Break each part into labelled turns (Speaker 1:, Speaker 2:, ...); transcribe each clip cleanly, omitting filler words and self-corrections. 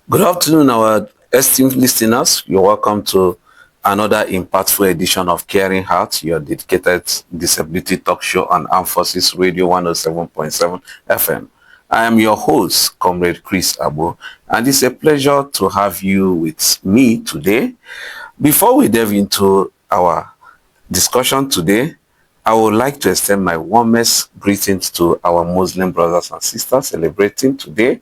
Speaker 1: Good afternoon, our esteemed listeners. You're welcome to another impactful edition of Caring Heart, your dedicated disability talk show on Armed Forces Radio 107.7 FM. I am your host, Comrade Chris Abo, and it's a pleasure to have you with me today. Before we delve into our discussion today, I would like to extend my warmest greetings to our Muslim brothers and sisters celebrating today.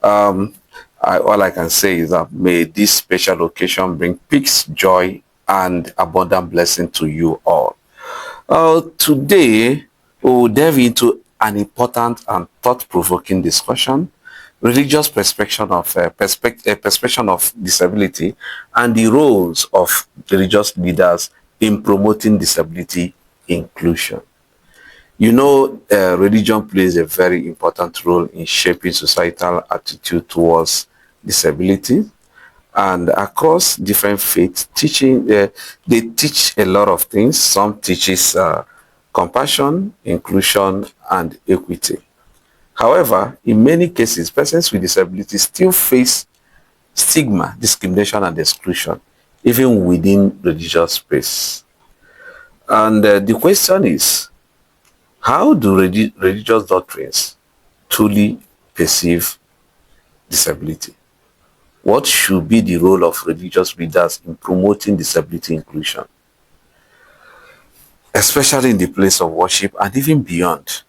Speaker 1: Um, all I can say is that may this special occasion bring peace, joy, and abundant blessing to you all. Today, we will delve into an important and thought-provoking discussion, religious perspective of disability, and the roles of religious leaders in promoting disability inclusion. You know, religion plays a very important role in shaping societal attitude towards disability, and across different faiths, they teach a lot of things. Some teaches compassion, inclusion, and equity. However, in many cases, persons with disabilities still face stigma, discrimination, and exclusion, even within religious space. And the question is, how do religious doctrines truly perceive disability? What should be the role of religious leaders in promoting disability inclusion, especially in the place of worship and even beyond?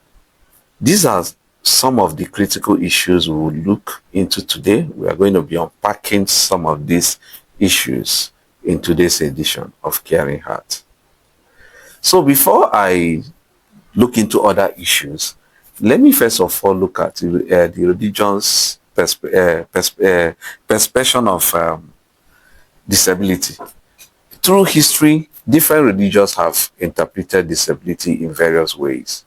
Speaker 1: These are some of the critical issues we will look into today. We are going to be unpacking some of these issues in today's edition of Caring Heart. So before I look into other issues, let me first of all look at the religion's perception of disability. Through history, different religions have interpreted disability in various ways.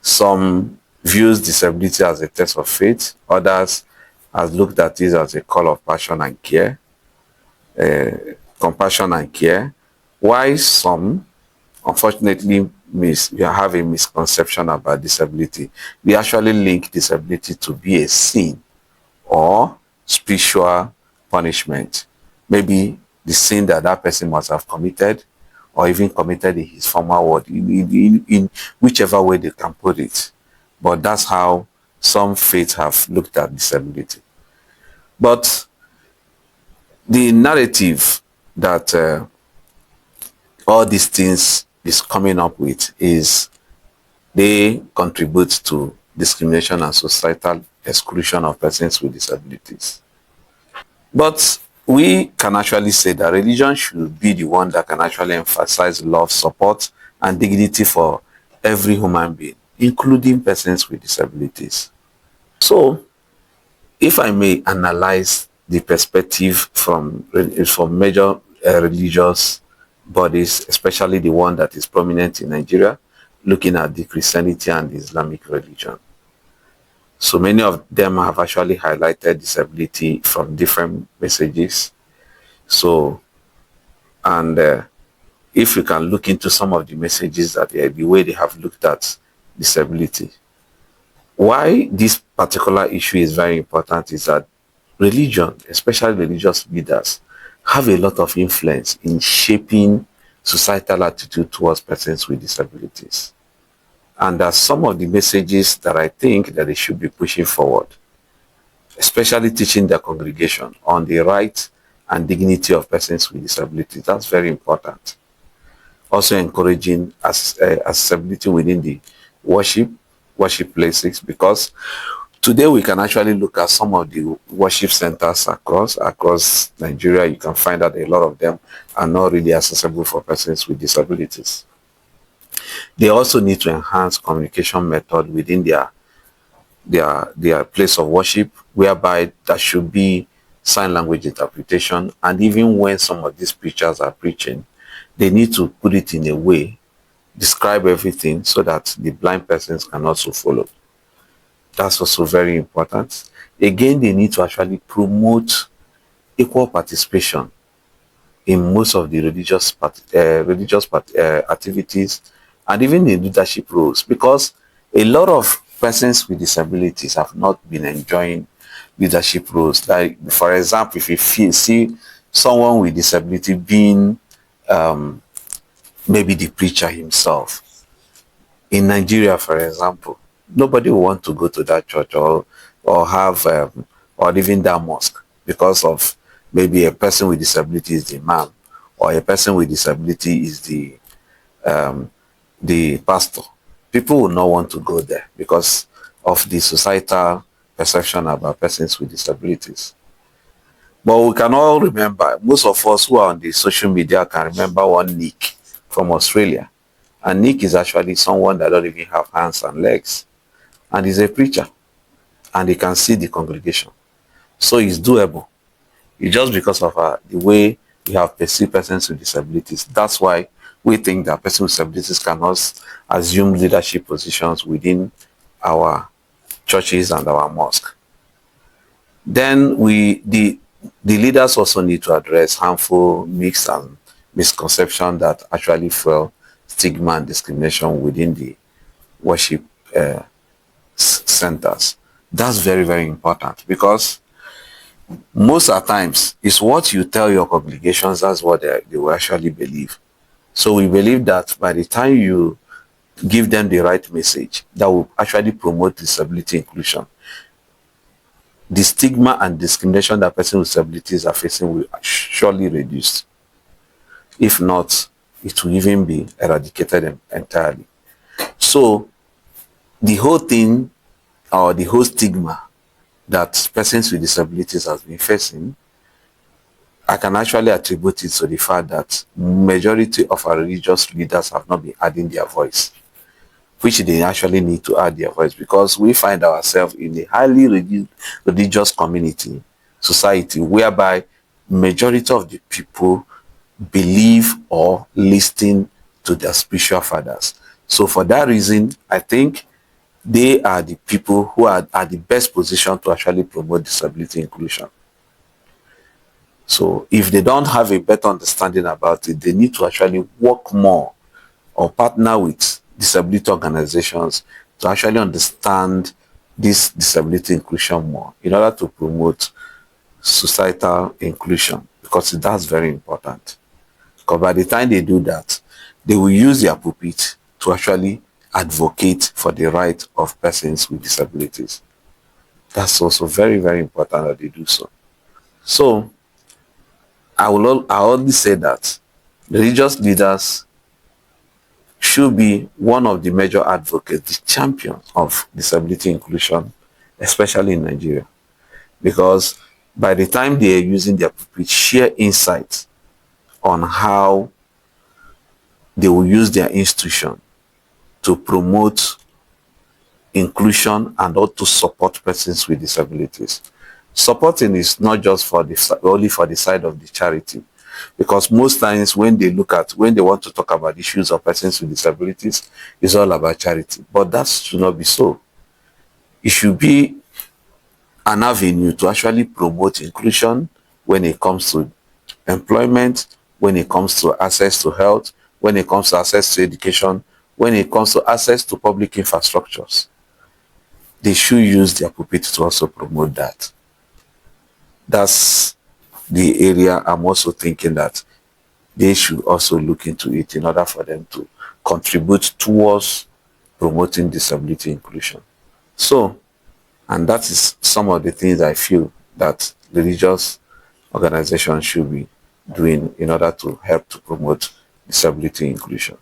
Speaker 1: Some views disability as a test of faith, others has looked at it as a call of passion and care, compassion and care, while some unfortunately we have a misconception about disability. We actually link disability to be a sin or spiritual punishment. Maybe the sin that that person must have committed or even committed in his former world, in whichever way they can put it. But that's how some faiths have looked at disability. But the narrative that all these things is coming up with is they contribute to discrimination and societal exclusion of persons with disabilities. But we can actually say that religion should be the one that can actually emphasize love, support, and dignity for every human being, including persons with disabilities. So, if I may analyze the perspective from major religious bodies, especially the one that is prominent in Nigeria, looking at the Christianity and the Islamic religion. So many of them have actually highlighted disability from different messages. So, and if you can look into some of the messages that the way they have looked at disability, why this particular issue is very important is that religion, especially religious leaders, have a lot of influence in shaping societal attitude towards persons with disabilities. And that's some of the messages that I think that they should be pushing forward, especially teaching their congregation on the rights and dignity of persons with disabilities. That's very important. Also encouraging accessibility within the worship places, because today we can actually look at some of the worship centers across Nigeria. You can find that a lot of them are not really accessible for persons with disabilities. They also need to enhance communication method within their place of worship, whereby there should be sign language interpretation. And even when some of these preachers are preaching, they need to put it in a way, describe everything so that the blind persons can also follow. That's also very important. Again, they need to actually promote equal participation in most of the religious activities and even in leadership roles, because a lot of persons with disabilities have not been enjoying leadership roles. Like, for example, if you see someone with disability being maybe the preacher himself, in Nigeria, for example, nobody will want to go to that church or have or even that mosque because of maybe a person with disability is the imam, or a person with disability is the pastor. People will not want to go there because of the societal perception about persons with disabilities. But we can all remember, most of us who are on the social media can remember one Nick from Australia. And Nick is actually someone that don't even have hands and legs. And he's a preacher. And he can see the congregation. So it's doable. It's just because of the way we have perceived persons with disabilities. That's why we think that persons with disabilities cannot assume leadership positions within our churches and our mosque. Then the leaders also need to address harmful myths and misconceptions that actually fuel stigma and discrimination within the worship centers. That's very, very important, because most of the times it's what you tell your congregations, that's what they will actually believe. So we believe that by the time you give them the right message that will actually promote disability inclusion, the stigma and discrimination that persons with disabilities are facing will surely reduce. If not, it will even be eradicated entirely. So the whole thing, or the whole stigma that persons with disabilities has been facing, I can actually attribute it to the fact that majority of our religious leaders have not been adding their voice, which they actually need to add their voice, because we find ourselves in a highly religious community, society, whereby majority of the people believe or listen to their spiritual fathers. So for that reason, I think they are the people who are at the best position to actually promote disability inclusion. So if they don't have a better understanding about it, they need to actually work more or partner with disability organizations to actually understand this disability inclusion more in order to promote societal inclusion, because that's very important. Because by the time they do that, they will use their pulpit to actually advocate for the right of persons with disabilities. That's also very, very important that they do so. So I only say that religious leaders should be one of the major advocates, the champions of disability inclusion, especially in Nigeria. Because by the time they are using their pulpit, share insights on how they will use their institution to promote inclusion and also support persons with disabilities. Supporting is not just for only for the side of the charity, because most times when they want to talk about issues of persons with disabilities, it's all about charity. But that should not be so. It should be an avenue to actually promote inclusion when it comes to employment, when it comes to access to health, when it comes to access to education, when it comes to access to public infrastructures. They should use their pulpit to also promote that. That's the area I'm also thinking that they should also look into it in order for them to contribute towards promoting disability inclusion. So, and that is some of the things I feel that religious organizations should be doing in order to help to promote disability inclusion.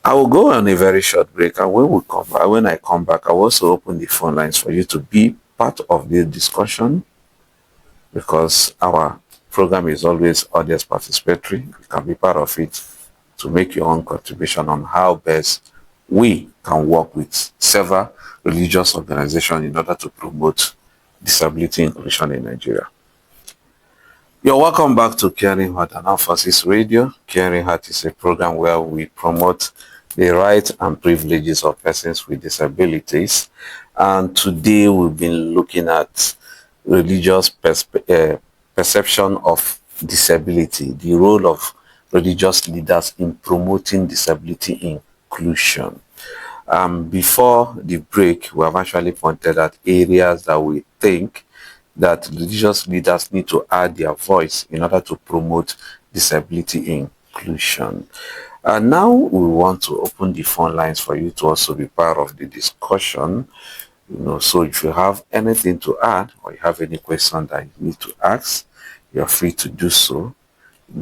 Speaker 1: I will go on a very short break, and when I come back, I will also open the phone lines for you to be part of this discussion, because our program is always audience participatory. You can be part of it to make your own contribution on how best we can work with several religious organizations in order to promote disability inclusion in Nigeria. You're welcome back to Caring Heart and Emphasis Radio. Caring Heart is a program where we promote the rights and privileges of persons with disabilities. And today we've been looking at religious perception of disability, the role of religious leaders in promoting disability inclusion. Before the break, we have actually pointed at areas that we think that religious leaders need to add their voice in order to promote disability inclusion. And now we want to open the phone lines for you to also be part of the discussion. So if you have anything to add or you have any question that you need to ask, you're free to do so.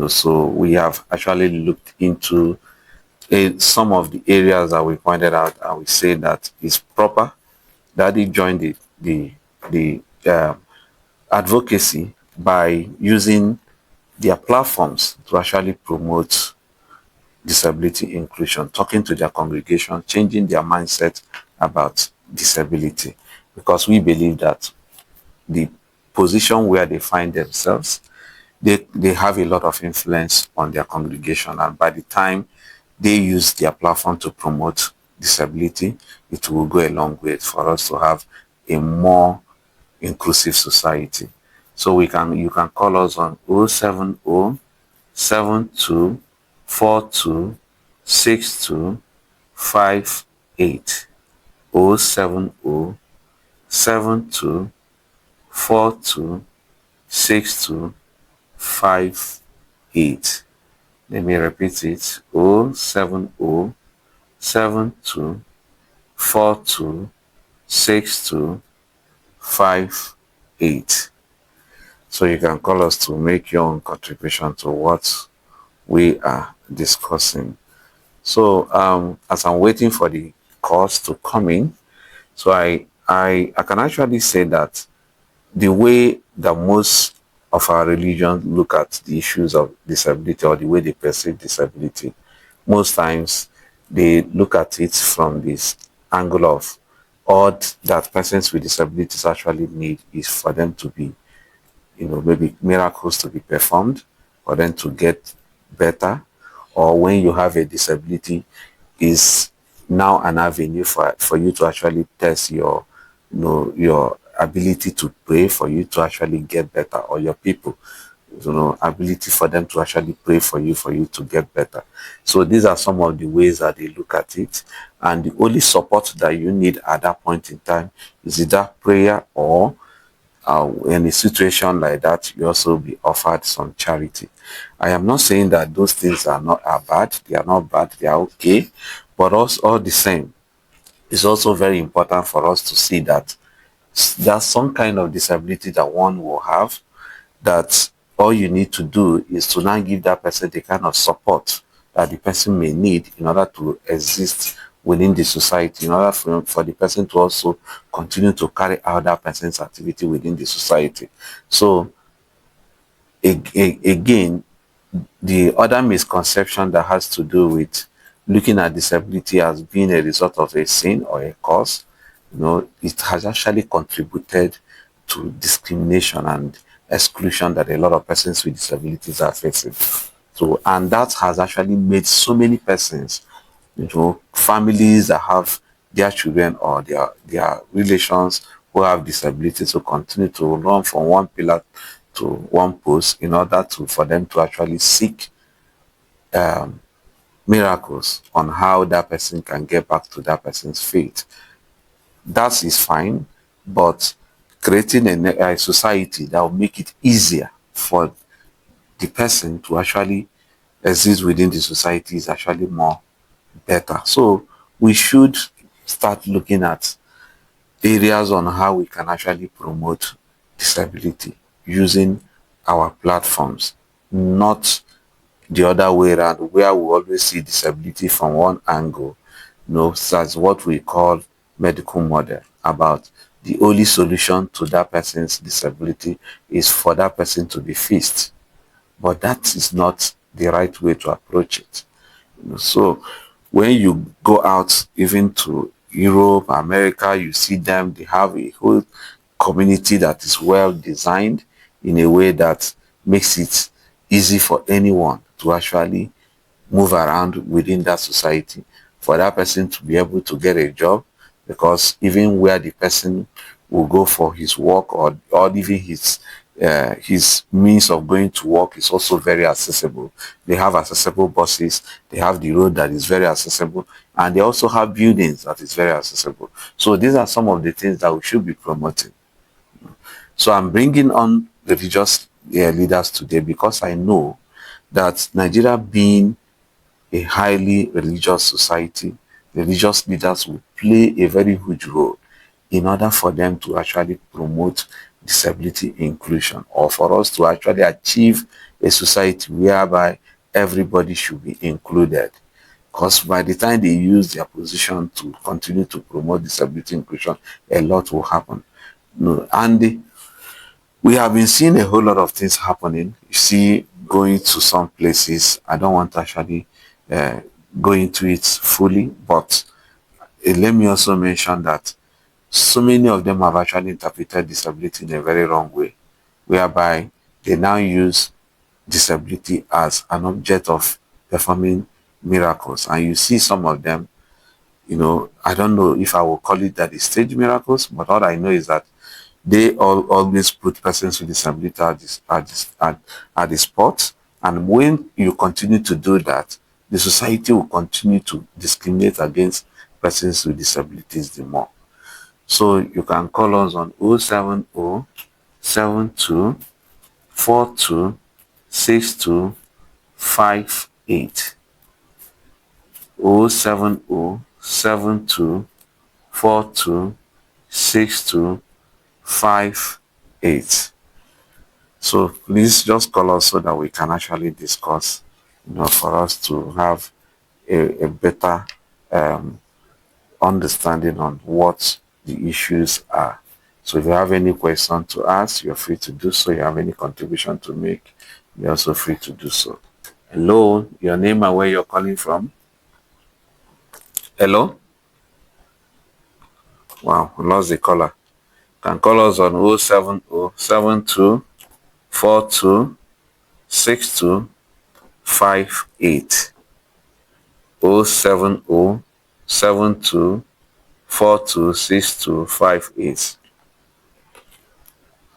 Speaker 1: So we have actually looked into some of the areas that we pointed out, and we say that it's proper that they join the advocacy by using their platforms to actually promote disability inclusion, talking to their congregation, changing their mindset about disability, because we believe that the position where they find themselves, they have a lot of influence on their congregation, and by the time they use their platform to promote disability, it will go a long way for us to have a more inclusive society. So you can call us on 070 72 42 62 58, 070 72 42 62 58. Let me repeat it: 070 72 42 62 58. So you can call us to make your own contribution to what we are discussing. So as I'm waiting for the calls to come in, so I can actually say that the way that most of our religions look at the issues of disability, or the way they perceive disability, most times they look at it from this angle of all that persons with disabilities actually need is for them to be, maybe miracles to be performed for them to get better, or when you have a disability, is now an avenue for you to actually test your ability to pray for you to actually get better, or your people, ability for them to actually pray for you to get better. So these are some of the ways that they look at it, and the only support that you need at that point in time is either prayer, or in a situation like that, you also be offered some charity. I am not saying that those things are bad. They are not bad. They are okay. But also, all the same, it's also very important for us to see that there's some kind of disability that one will have, that all you need to do is to now give that person the kind of support that the person may need in order to exist within the society, in order for the person to also continue to carry out that person's activity within the society. So again, the other misconception that has to do with looking at disability as being a result of a sin or a cause, it has actually contributed to discrimination and exclusion that a lot of persons with disabilities are facing. So, and that has actually made so many persons, families that have their children or their relations who have disabilities, to continue to run from one pillar to one post in order for them to actually seek miracles on how that person can get back to that person's faith. That is fine, but creating a society that will make it easier for the person to actually exist within the society is actually more better. So we should start looking at areas on how we can actually promote disability using our platforms, not the other way around, where we always see disability from one angle. That's what we call medical model, about the only solution to that person's disability is for that person to be fixed. But that is not the right way to approach it. So when you go out even to Europe, America, you see them, they have a whole community that is well designed in a way that makes it easy for anyone to actually move around within that society, for that person to be able to get a job, because even where the person will go for his work, or even his means of going to work is also very accessible. They have accessible buses, they have the road that is very accessible, and they also have buildings that is very accessible. So these are some of the things that we should be promoting. So I'm bringing on religious leaders today because I know that Nigeria, being a highly religious society, religious leaders will play a very huge role in order for them to actually promote disability inclusion, or for us to actually achieve a society whereby everybody should be included. Because by the time they use their position to continue to promote disability inclusion, a lot will happen. No, and we have been seeing a whole lot of things happening. You see, going to some places, I don't want to actually uh, go into it fully, but let me also mention that so many of them have actually interpreted disability in a very wrong way, whereby they now use disability as an object of performing miracles. And you see some of them, I don't know if I will call it that is stage miracles, but all I know is that they always put persons with disability at the spot. And when you continue to do that, the society will continue to discriminate against persons with disabilities the more. So you can call us on 070 72 42 62 58. 070 72 42 62 58. So please just call us so that we can actually discuss, for us to have a better understanding on what the issues are. So if you have any question to ask, you're free to do so. If you have any contribution to make, you're also free to do so. Hello, your name and where you're calling from? Hello? Wow, we lost the caller. Can call us on 070 72 42 62 58. 070 72 42 62 58.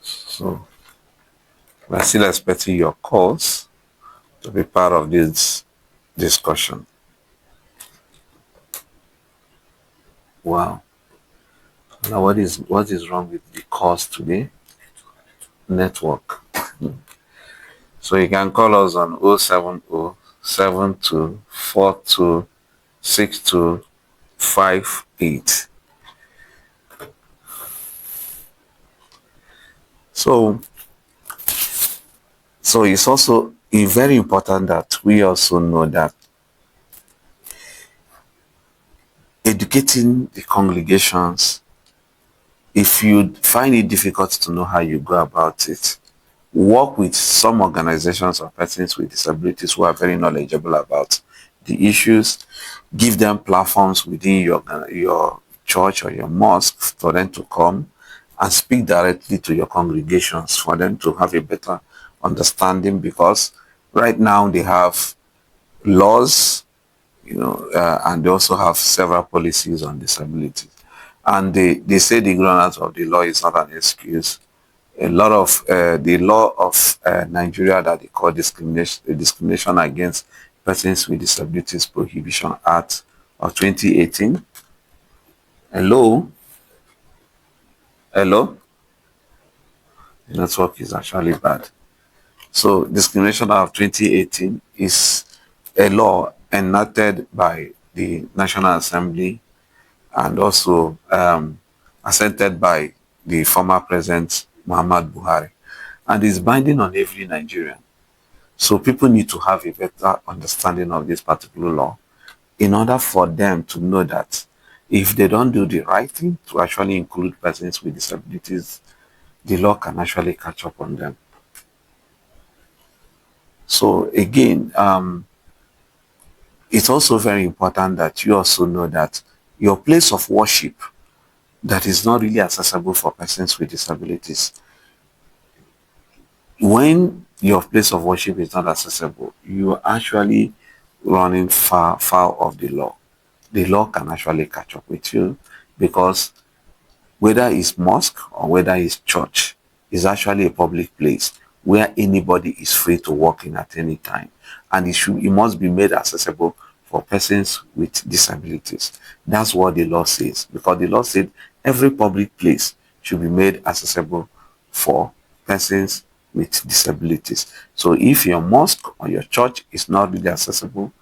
Speaker 1: So we're still expecting your calls to be part of this discussion. Wow. Now what is wrong with the calls today? Network. So you can call us on 070 72 42 62 58. So it's also very important that we also know that educating the congregations, if you find it difficult to know how you go about it, work with some organizations or persons with disabilities who are very knowledgeable about the issues. Give them platforms within your church or your mosque for them to come and speak directly to your congregations, for them to have a better understanding, because right now they have laws, and they also have several policies on disability. And they say the ignorance of the law is not an excuse. A lot of the law of Nigeria that they call discrimination against persons with disabilities prohibition act of 2018. Hello? The network is actually bad. So discrimination act of 2018 is a law enacted by the National Assembly and also assented by the former President Muhammad Buhari, and is binding on every Nigerian. So people need to have a better understanding of this particular law in order for them to know that if they don't do the right thing to actually include persons with disabilities, the law can actually catch up on them. So again, it's also very important that you also know that your place of worship that is not really accessible for persons with disabilities, when your place of worship is not accessible, you are actually running foul of the law. The law can actually catch up with you, because whether it's mosque or whether it's church, is actually a public place where anybody is free to walk in at any time. And it must be made accessible for persons with disabilities. That's what the law says, because the law said every public place should be made accessible for persons with disabilities. So if your mosque or your church is not really accessible,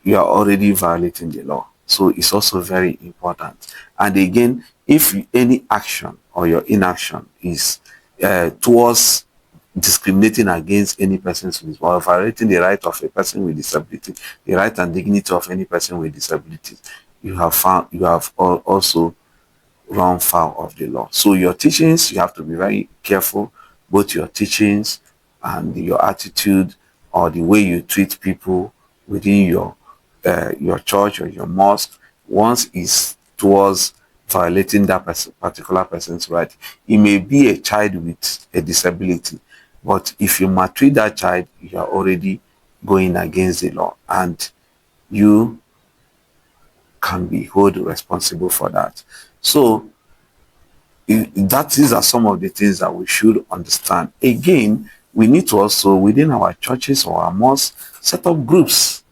Speaker 1: you are already violating the law. So it's also very important. And again, if any action or your inaction is towards discriminating against any person with, or violating the right of a person with disability, the right and dignity of any person with disability, you have also run foul of the law. So your teachings, you have to be very careful, both your teachings and your attitude, or the way you treat people within your church or your mosque. Once is towards violating that particular person's right. It may be a child with a disability, but if you maltreat that child, you are already going against the law, and you can be held responsible for that. So these are some of the things that we should understand. Again, we need to also, within our churches or our mosques, set up groups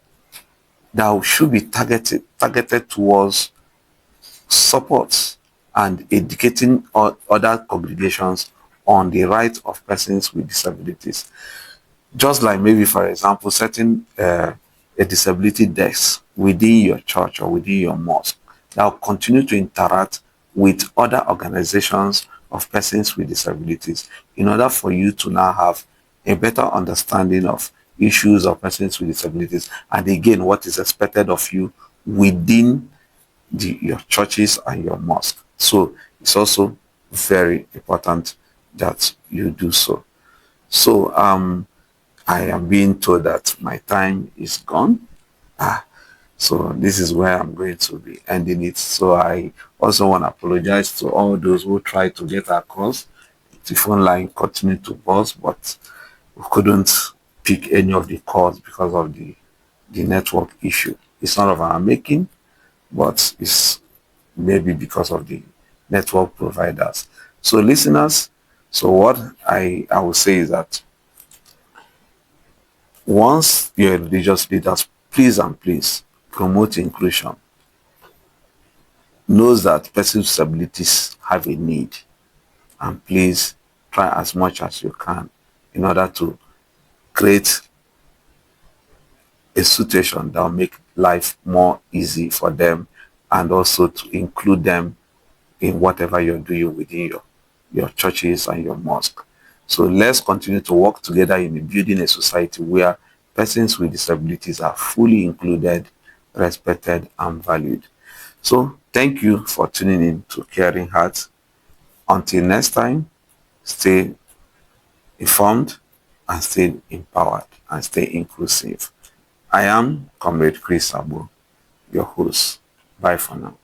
Speaker 1: that should be targeted towards support and educating other congregations on the rights of persons with disabilities. Just like maybe, for example, setting a disability desk within your church or within your mosque that will continue to interact with other organizations of persons with disabilities, in order for you to now have a better understanding of issues of persons with disabilities, and again, what is expected of you within your churches and your mosque. So it's also very important that you do so. So I am being told that my time is gone. So this is where I'm going to be ending it. So I also want to apologize to all those who tried to get our calls. The phone line continued to buzz, but we couldn't pick any of the calls because of the network issue. It's not of our making, but it's maybe because of the network providers. So listeners, so what I will say is that once you're religious leaders, please and please promote inclusion. Knows that persons with disabilities have a need, and please try as much as you can in order to create a situation that will make life more easy for them, and also to include them in whatever you're doing within your churches and your mosque. So let's continue to work together in building a society where persons with disabilities are fully included, respected, and valued. So thank you for tuning in to Caring Hearts. Until next time, stay informed and stay empowered and stay inclusive. I am Comrade Chris Abu, your host. Bye for now.